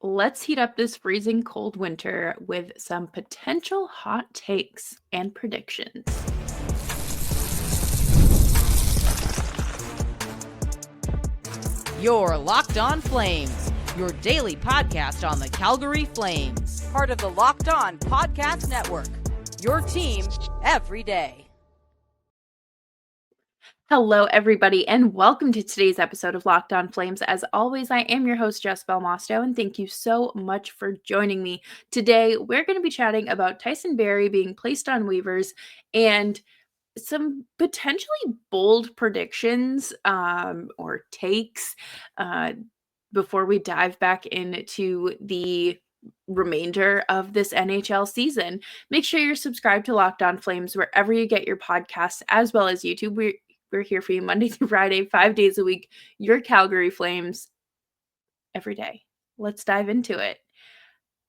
Let's heat up this freezing cold winter with some potential hot takes and predictions. You're Locked On Flames, your daily podcast on the Calgary Flames. Part of the Locked On Podcast Network, your team every day. Hello, everybody, and welcome to today's episode of Locked On Flames. As always, I am your host, Jess Belmosto, and thank you so much for joining me. Today, we're going to be chatting about Tyson Barrie being placed on waivers and some potentially bold predictions or takes before we dive back into the remainder of this NHL season. Make sure you're subscribed to Locked On Flames wherever you get your podcasts, as well as YouTube. We're here for you Monday through Friday, 5 days a week. Your Calgary Flames every day. Let's dive into it.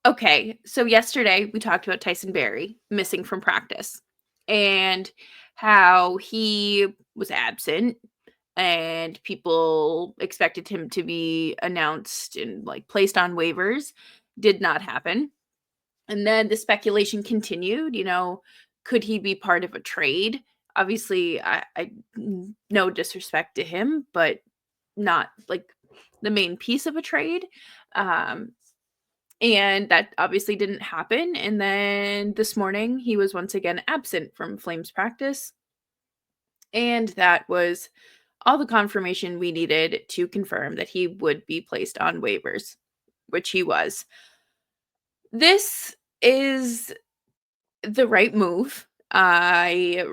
Okay, so yesterday we talked about Tyson Barrie missing from practice and how he was absent and people expected him to be announced and placed on waivers. Did not happen. And then the speculation continued, could he be part of a trade? Obviously, I no disrespect to him, but not like the main piece of a trade. And that obviously didn't happen. And then this morning, he was once again absent from Flames practice. And that was all the confirmation we needed to confirm that he would be placed on waivers, which he was. This is the right move. Okay.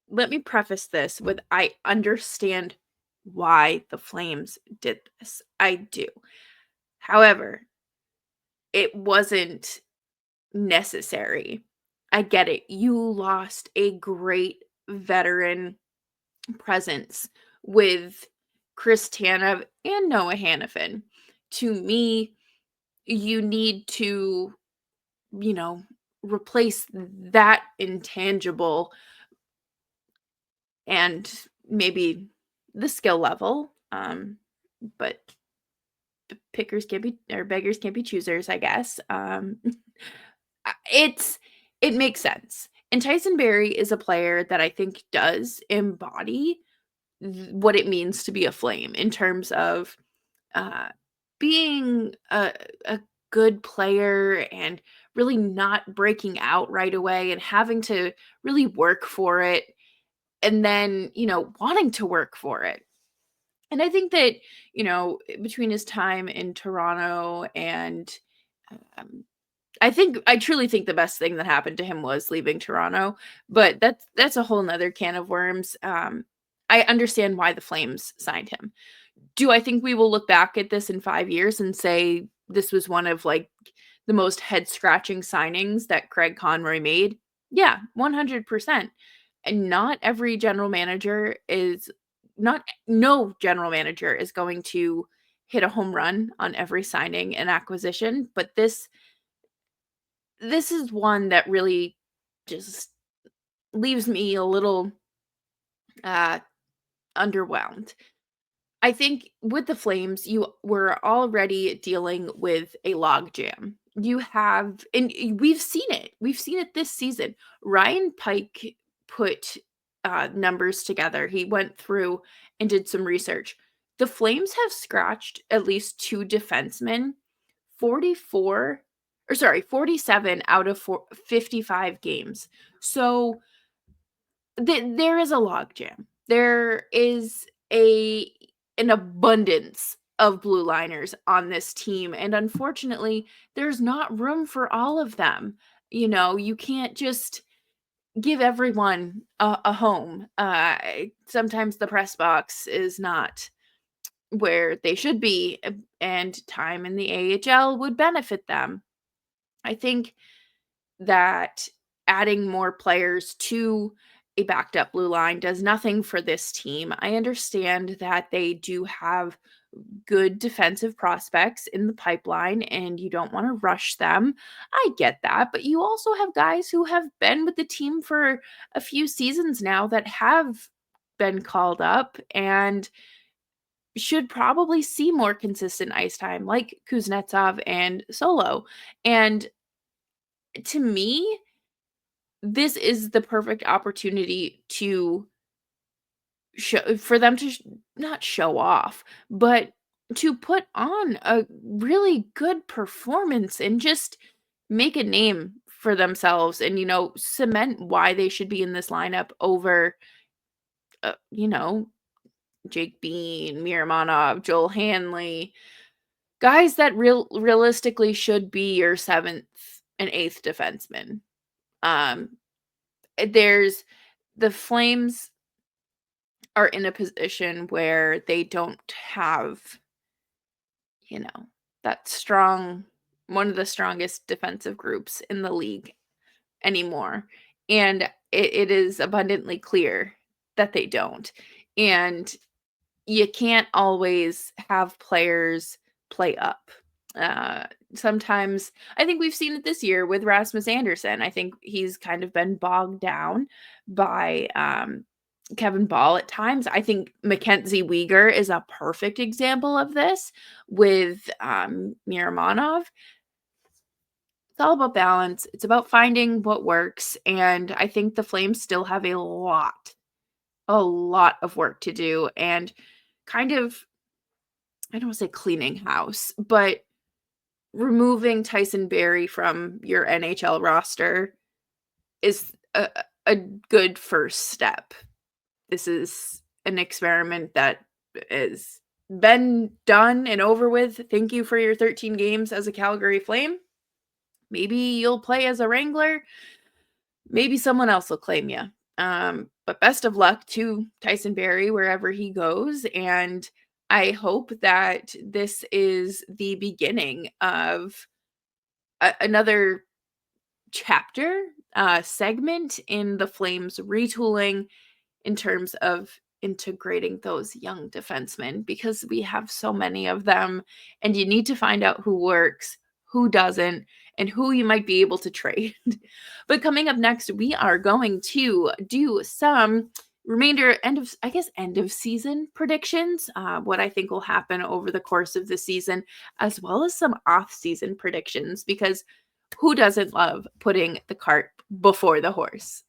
Let me preface this with I understand why the Flames did this. I do. However, it wasn't necessary. I get it. You lost a great veteran presence with Chris Tanev and Noah Hannafin. To me, you need to, replace that intangible and maybe the skill level. But beggars can't be choosers, I guess. It makes sense. And Tyson Barrie is a player that I think does embody what it means to be a Flame in terms of being a good player and really not breaking out right away and having to really work for it and then, wanting to work for it. And I think that, between his time in Toronto and I truly think the best thing that happened to him was leaving Toronto, but that's a whole nother can of worms. I understand why the Flames signed him. Do I think we will look back at this in 5 years and say this was one of the most head-scratching signings that Craig Conroy made? Yeah, 100%. And no general manager is going to hit a home run on every signing and acquisition, but this is one that really just leaves me a little underwhelmed. I think with the Flames, you were already dealing with a logjam. You have, and we've seen it. We've seen it this season. Ryan Pike put numbers together. He went through and did some research. The Flames have scratched at least 2 defensemen, 47 out of 55 games. So there is a logjam. There is an abundance of blue liners on this team, and unfortunately, there's not room for all of them. You can't just give everyone a home. Sometimes the press box is not where they should be, and time in the AHL would benefit them. I think that adding more players to a backed up blue line does nothing for this team. I understand that they do have good defensive prospects in the pipeline and you don't want to rush them. I get that, but you also have guys who have been with the team for a few seasons now that have been called up, and should probably see more consistent ice time, like Kuznetsov and Solo. And to me, this is the perfect opportunity to for them to not show off, but to put on a really good performance and just make a name for themselves and, cement why they should be in this lineup over, uh, you know, Jake Bean, Miramonov, Joel Hanley, guys that realistically should be your 7th and 8th defenseman. Um, there's the Flames are in a position where they don't have, you know, that strong one of the strongest defensive groups in the league anymore. And it is abundantly clear that they don't. And you can't always have players play up. Sometimes I think we've seen it this year with Rasmus Anderson. I think he's kind of been bogged down by Kevin Ball at times. I think Mackenzie Weegar is a perfect example of this with Miramonov. It's all about balance. It's about finding what works. And I think the Flames still have a lot of work to do and kind of, I don't want to say cleaning house, but removing Tyson Barrie from your NHL roster is a good first step. This is an experiment that has been done and over with. Thank you for your 13 games as a Calgary Flame. Maybe you'll play as a Wrangler. Maybe someone else will claim you. But best of luck to Tyson Barrie wherever he goes. And I hope that this is the beginning of another chapter, segment in the Flames retooling in terms of integrating those young defensemen, because we have so many of them and you need to find out who works, who doesn't, and who you might be able to trade. But coming up next, we are going to do some remainder end of season predictions, what I think will happen over the course of the season, as well as some off season predictions, because who doesn't love putting the cart before the horse?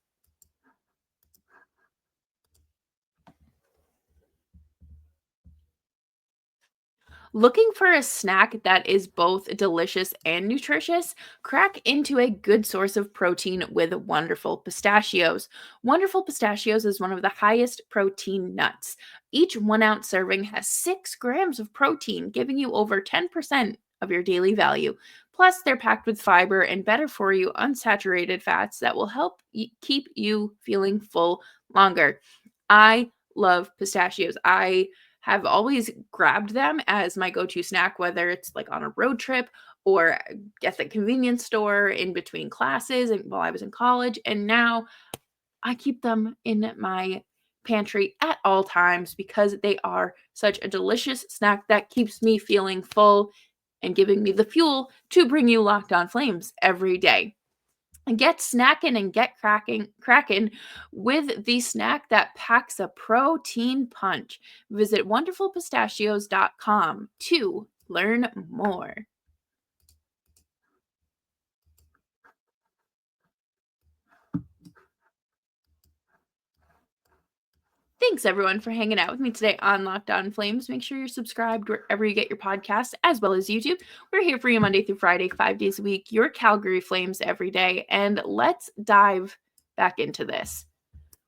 Looking for a snack that is both delicious and nutritious? Crack into a good source of protein with Wonderful Pistachios. Wonderful Pistachios is one of the highest protein nuts. Each 1 ounce serving has 6 grams of protein, giving you over 10% of your daily value. Plus, they're packed with fiber and better for you unsaturated fats that will help keep you feeling full longer. I love pistachios. I have always grabbed them as my go-to snack, whether it's like on a road trip or at the convenience store in between classes and while I was in college. And now I keep them in my pantry at all times because they are such a delicious snack that keeps me feeling full and giving me the fuel to bring you Locked On Flames every day. And get snacking and get cracking with the snack that packs a protein punch. Visit wonderfulpistachios.com to learn more. Thanks everyone for hanging out with me today on Locked On Flames. Make sure you're subscribed wherever you get your podcasts, as well as YouTube. We're here for you Monday through Friday, 5 days a week. Your Calgary Flames every day. And let's dive back into this.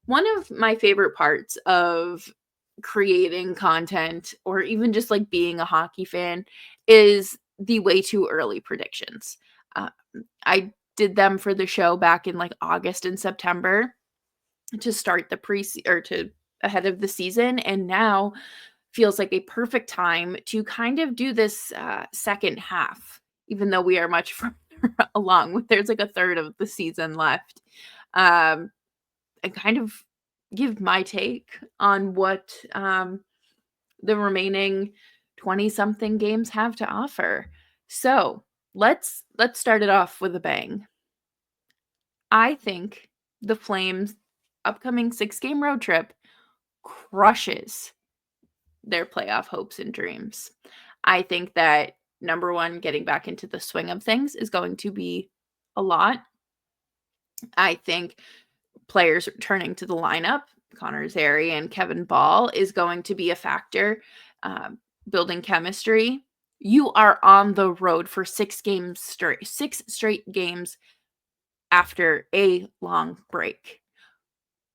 One of my favorite parts of creating content, or even just like being a hockey fan, is the way too early predictions. Uh, I did them for the show back in like August and September to start the or to ahead of the season, and now feels like a perfect time to kind of do this second half, even though we are much further along. There's like a third of the season left. And kind of give my take on what the remaining 20 something games have to offer. So let's start it off with a bang. I think the Flames upcoming 6-game road trip crushes their playoff hopes and dreams. I think that number one, getting back into the swing of things is going to be a lot. I think players returning to the lineup, Connor Zary and Kevin Ball, is going to be a factor. Building chemistry. You are on the road for 6 straight games after a long break.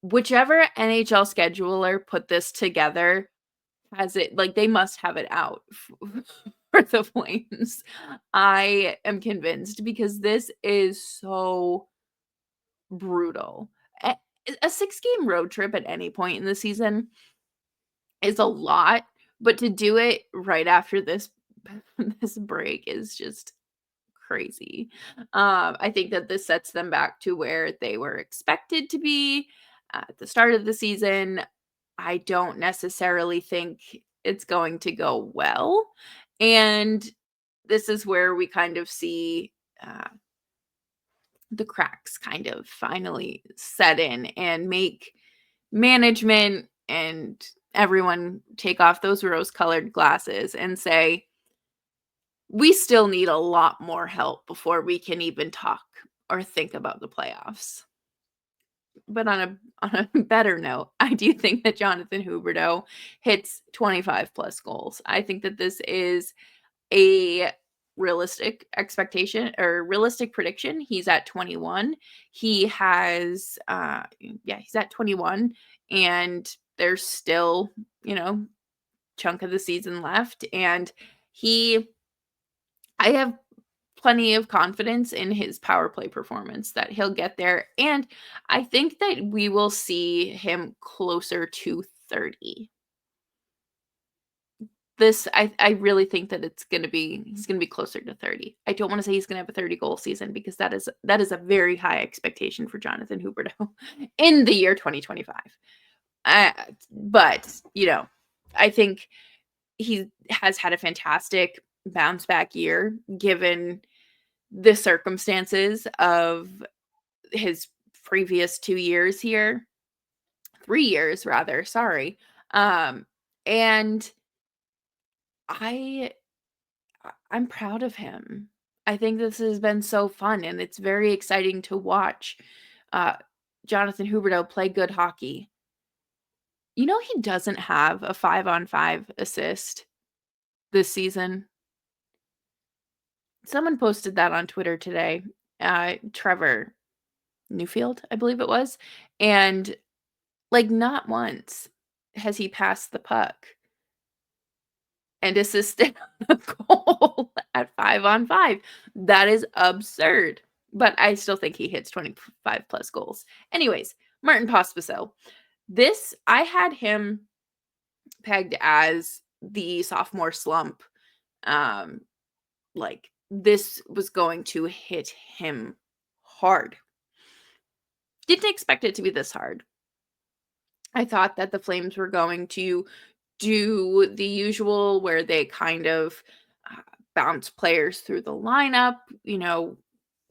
Whichever NHL scheduler put this together has it, like, they must have it out for the Flames. I am convinced because this is so brutal. A 6-game road trip at any point in the season is a lot, but to do it right after this this break is just crazy. I think that this sets them back to where they were expected to be at the start of the season. I don't necessarily think it's going to go well. And this is where we kind of see the cracks kind of finally set in and make management and everyone take off those rose-colored glasses and say, we still need a lot more help before we can even talk or think about the playoffs. But on a better note, I do think that Jonathan Huberdeau hits 25 plus goals. I think that this is a realistic expectation or realistic prediction. He's at 21. He has he's at 21 and there's still, chunk of the season left, and I have plenty of confidence in his power play performance that he'll get there, and I think that we will see him closer to 30. I really think that he's gonna be closer to 30. I don't wanna say he's gonna have a 30-goal season because that is a very high expectation for Jonathan Huberdeau in the year 2025. But, I think he has had a fantastic bounce back year given the circumstances of his previous 2 years here. 3 years rather, sorry. And I I'm proud of him. I think this has been so fun and it's very exciting to watch uh Jonathan Huberdeau play good hockey. He doesn't have a 5-on-5 assist this season. Someone posted that on Twitter today. Trevor Newfield, I believe it was. And like not once has he passed the puck and assisted a goal at 5-on-5. That is absurd. But I still think he hits 25 plus goals. Anyways, Martin Pospisil. I had him pegged as the sophomore slump. Like this was going to hit him hard. Didn't expect it to be this hard. I thought that the Flames were going to do the usual where they kind of bounce players through the lineup,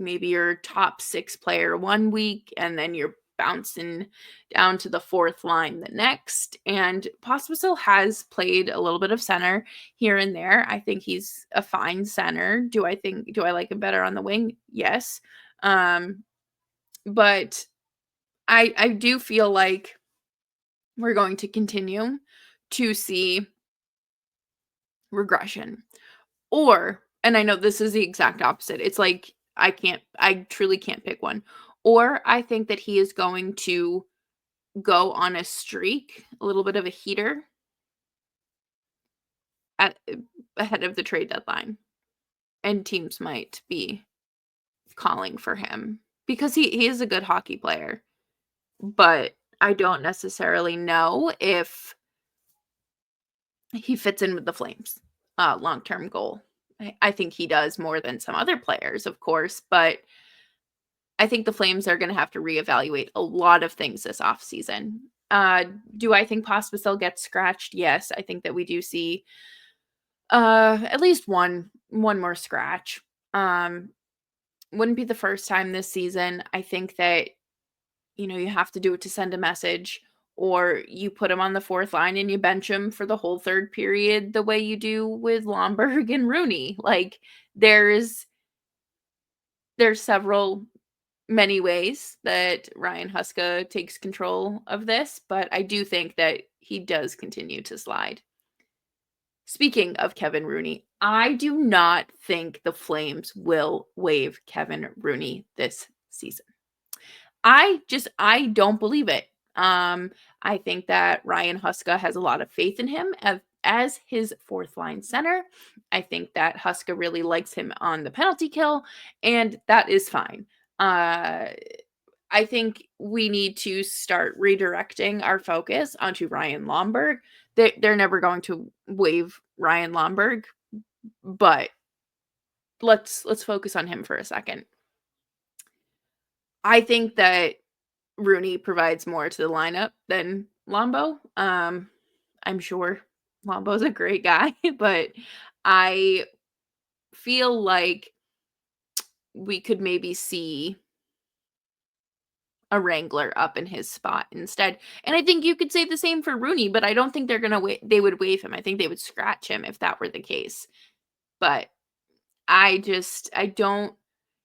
maybe your top 6 player one week and then you're bouncing down to the 4th line the next. And Pospisil has played a little bit of center here and there. I think he's a fine center. Do I like him better on the wing? Yes. But I do feel like we're going to continue to see regression. And I know this is the exact opposite. It's like I truly can't pick one. Or I think that he is going to go on a streak, a little bit of a heater ahead of the trade deadline. And teams might be calling for him because he is a good hockey player. But I don't necessarily know if he fits in with the Flames' long-term goal. I think he does more than some other players, of course, but I think the Flames are going to have to reevaluate a lot of things this offseason. Do I think Pospisil gets scratched? Yes, I think that we do see at least one more scratch. Wouldn't be the first time this season. I think that you have to do it to send a message, or you put him on the fourth line and you bench him for the whole third period the way you do with Lomberg and Rooney. Like, there's many ways that Ryan Huska takes control of this, but I do think that he does continue to slide. Speaking of Kevin Rooney, I do not think the Flames will waive Kevin Rooney this season. I don't believe it. I think that Ryan Huska has a lot of faith in him as his fourth line center. I think that Huska really likes him on the penalty kill, and that is fine. I think we need to start redirecting our focus onto Ryan Lomberg. They're never going to waive Ryan Lomberg, but let's focus on him for a second. I think that Rooney provides more to the lineup than Lombo. I'm sure Lombo's a great guy, but I feel like we could maybe see a Wrangler up in his spot instead. And I think you could say the same for Rooney, but I don't think they would waive him. I think they would scratch him if that were the case. But I don't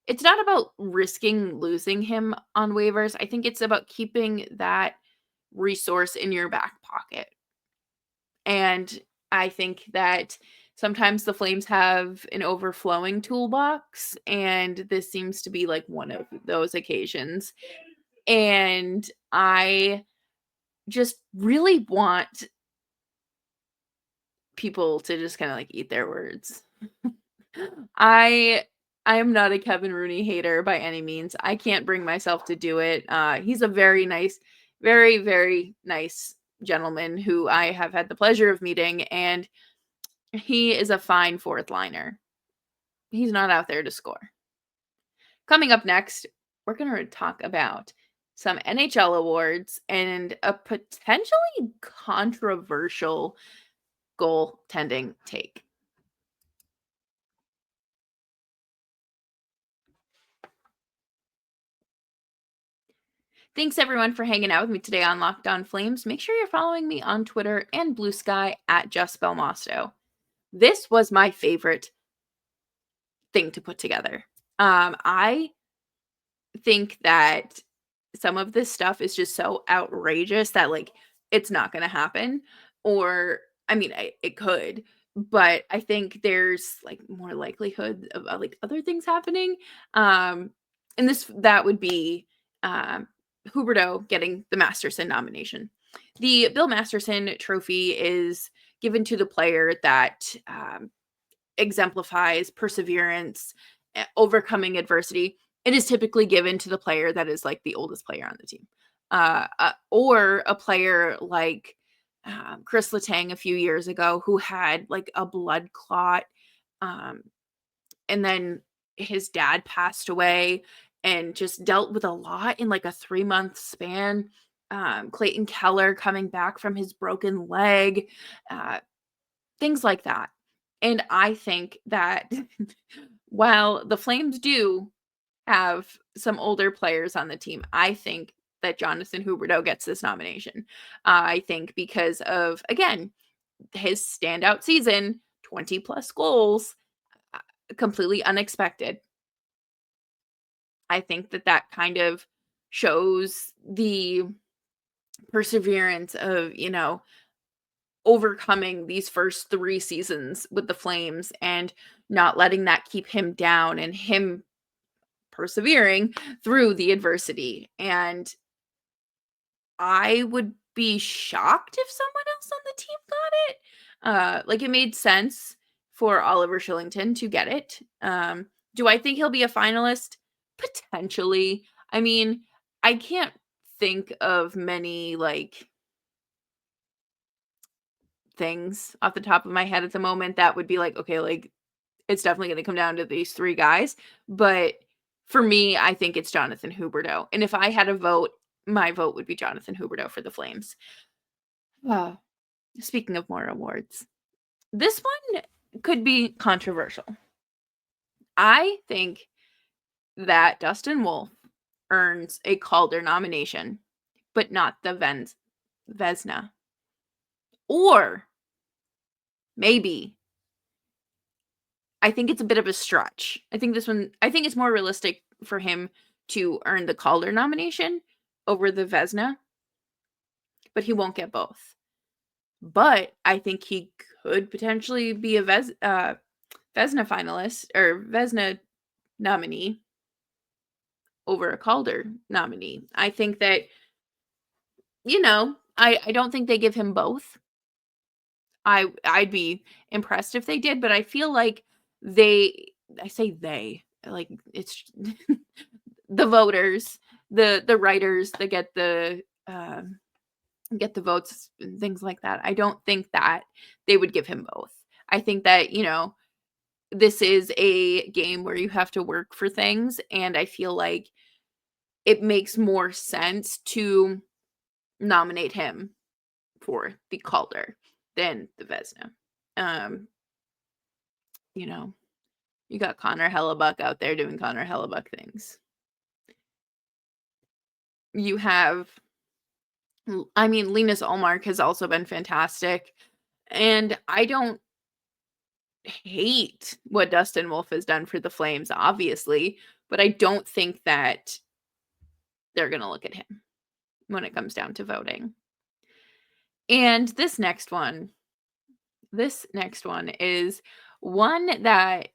it's not about risking losing him on waivers. I think it's about keeping that resource in your back pocket. And I think that sometimes the Flames have an overflowing toolbox, and this seems to be like one of those occasions. And I just really want people to just kind of like eat their words. I I am not a Kevin Rooney hater by any means. I can't bring myself to do it. He's a very nice, very, very nice gentleman who I have had the pleasure of meeting, and he is a fine fourth liner. He's not out there to score. Coming up next, we're going to talk about some NHL awards and a potentially controversial goaltending take. Thanks everyone for hanging out with me today on Locked On Flames. Make sure you're following me on Twitter and Blue Sky at Just Belmosto. This was my favorite thing to put together. I think that some of this stuff is just so outrageous that like it's not going to happen, or I mean it could, but I think there's like more likelihood of like other things happening. And that would be Huberdeau getting the Masterson nomination. The Bill Masterson Trophy is given to the player that exemplifies perseverance, overcoming adversity. It is typically given to the player that is like the oldest player on the team, or a player like Chris Letang a few years ago who had like a blood clot, and then his dad passed away and just dealt with a lot in like a 3-month span. Clayton Keller coming back from his broken leg, things like that. And I think that while the Flames do have some older players on the team, I think that Jonathan Huberdeau gets this nomination. I think because of, again, his standout season, 20 plus goals, completely unexpected. I think that kind of shows the perseverance of, overcoming these first 3 seasons with the Flames and not letting that keep him down and him persevering through the adversity. And I would be shocked if someone else on the team got it. Like it made sense for Oliver Shillington to get it. Do I think he'll be a finalist? Potentially. I mean, I can't think of many like things off the top of my head at the moment that would be like, okay, like it's definitely going to come down to these 3 guys. But for me, I think it's Jonathan Huberdeau. And if I had a vote, my vote would be Jonathan Huberdeau for the Flames. Speaking of more awards, this one could be controversial. I think that Dustin Wolf earns a Calder nomination, but not the Vezina Vezina. Or maybe, I think it's a bit of a stretch. I think it's more realistic for him to earn the Calder nomination over the Vezina, but he won't get both. But I think he could potentially be a Vezina finalist or Vezina nominee over a Calder nominee. I think that, I don't think they give him both. I'd be impressed if they did, but I feel like I say they, like it's the voters, the writers that get the votes and things like that. I don't think that they would give him both. I think that, this is a game where you have to work for things, and I feel like it makes more sense to nominate him for the Calder than the Vezina. Um, you know, you got Connor Hellebuck out there doing Connor Hellebuck things. You have, Linus Ullmark has also been fantastic. And I don't hate what Dustin Wolf has done for the Flames, obviously, but I don't think that they're going to look at him when it comes down to voting. And this next one is one that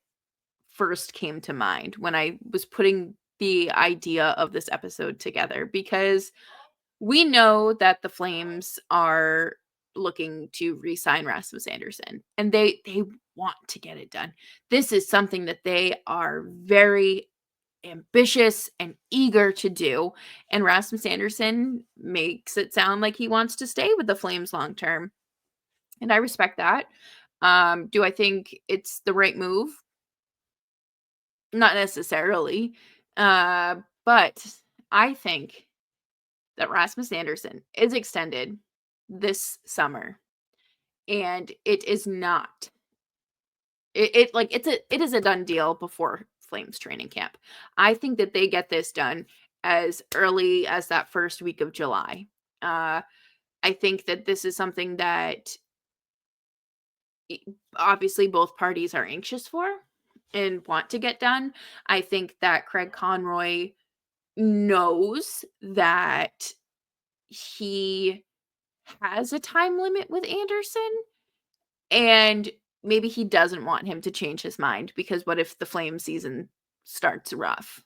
first came to mind when I was putting the idea of this episode together, because we know that the Flames are looking to re-sign Rasmus Andersson, and they want to get it done. This is something that they are very ambitious and eager to do, and Rasmus Andersson makes it sound like he wants to stay with the Flames long term, and I respect that. Do I think it's the right move? Not necessarily. But I think that Rasmus Andersson is extended this summer, and it is not it is a done deal before Flames training camp. I think that they get this done as early as that first week of July. I think that this is something that obviously both parties are anxious for and want to get done. I think that Craig Conroy knows that he has a time limit with Andersson, and maybe he doesn't want him to change his mind, because what if the Flame season starts rough?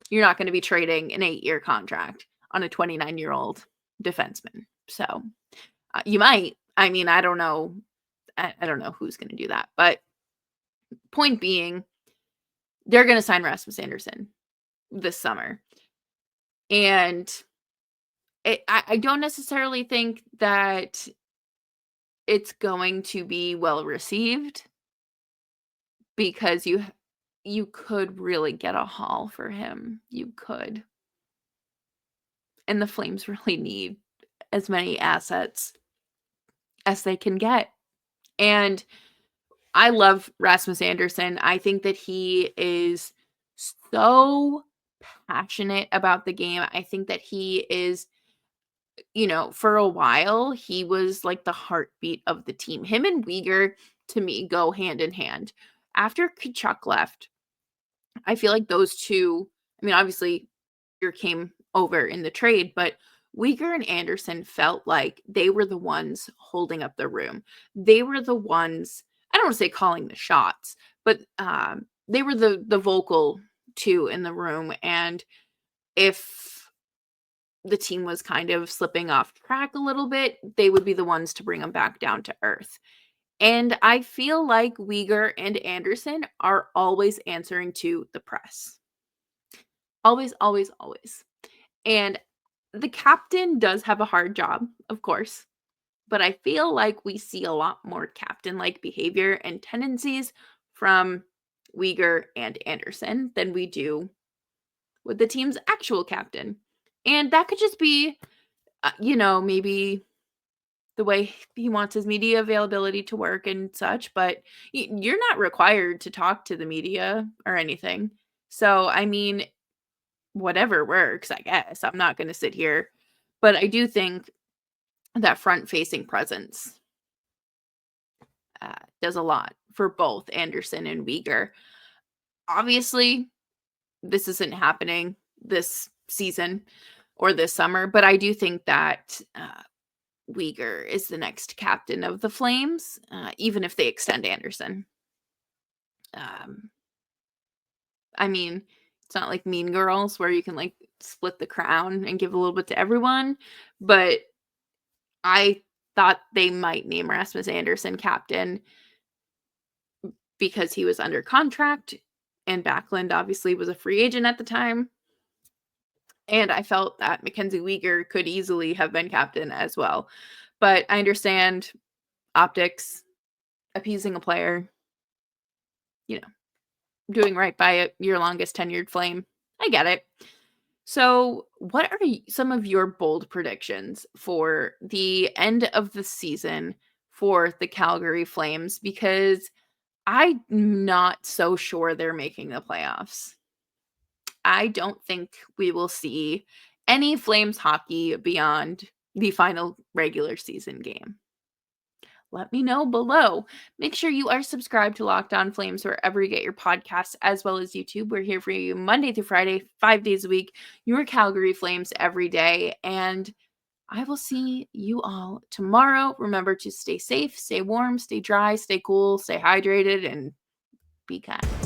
You're not going to be trading an 8-year contract on a 29-year-old defenseman. So you might. I don't know. I don't know who's going to do that. But point being, they're going to sign Rasmus Andersson this summer. And I don't necessarily think that it's going to be well received, because you could really get a haul for him. You could. And the Flames really need as many assets as they can get. And I love Rasmus Andersson. I think that he is so passionate about the game. I think that he is, for a while, he was like the heartbeat of the team. Him and Weegar, to me, go hand in hand. After Tkachuk left, I feel like those two, obviously, Weegar came over in the trade, but Weegar and Andersson felt like they were the ones holding up the room. They were the ones, I don't want to say calling the shots, but they were the vocal two in the room. And if the team was kind of slipping off track a little bit, they would be the ones to bring them back down to earth. And I feel like Weegar and Andersson are always answering to the press. Always, always, always. And the captain does have a hard job, of course, but I feel like we see a lot more captain-like behavior and tendencies from Weegar and Andersson than we do with the team's actual captain. And that could just be, maybe the way he wants his media availability to work and such, but you're not required to talk to the media or anything. So, whatever works, I guess. I'm not going to sit here. But I do think that front-facing presence does a lot for both Anderson and Weegar. Obviously, this isn't happening this season or this summer, but I do think that Weegar is the next captain of the Flames, even if they extend Anderson. I mean, it's not like Mean Girls where you can like split the crown and give a little bit to everyone, but I thought they might name Rasmus Anderson captain because he was under contract and Backlund obviously was a free agent at the time. And I felt that Mackenzie Weegar could easily have been captain as well. But I understand optics, appeasing a player, doing right by your longest tenured Flame. I get it. So, what are some of your bold predictions for the end of the season for the Calgary Flames? Because I'm not so sure they're making the playoffs. I don't think we will see any Flames hockey beyond the final regular season game. Let me know below. Make sure you are subscribed to Locked On Flames wherever you get your podcasts, as well as YouTube. We're here for you Monday through Friday, 5 days a week. Your Calgary Flames every day. And I will see you all tomorrow. Remember to stay safe, stay warm, stay dry, stay cool, stay hydrated, and be kind.